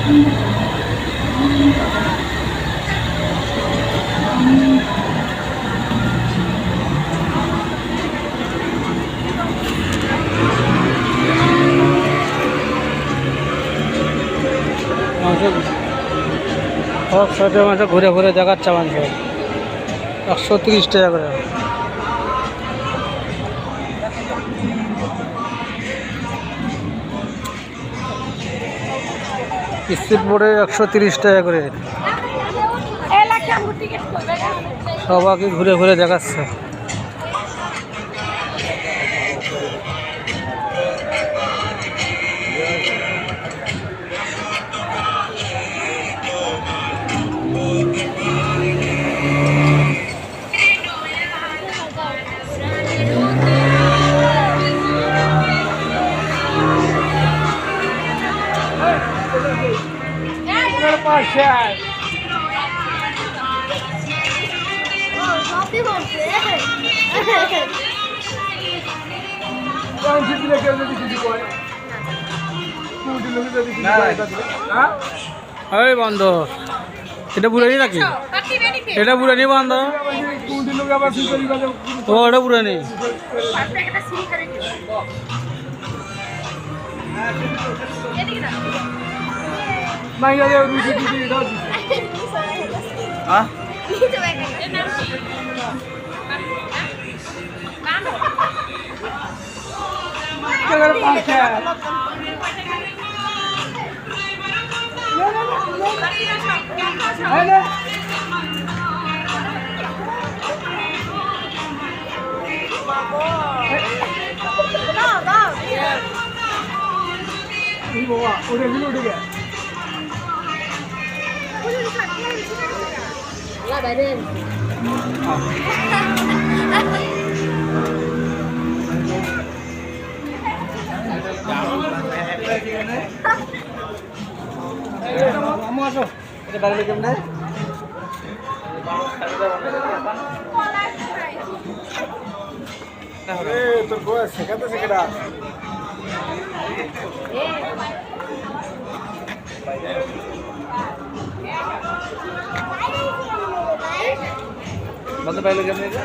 সব সাইডে মাঝে ঘুরে ঘুরে দেখাচ্ছে মাংস 130 টাকা করে। স্পিড বোর্ডে 130 টাকা করে। সবাইকে ঘুরে ঘুরে দেখাচ্ছে। বন্ধ এটা বুড়ানি নাকি? এটা বুড়ানি বন্ধ। ও এটা বুড়ানি। তোর বয়স শেখাতেছে কেটা? বলতে পারলে কেমন?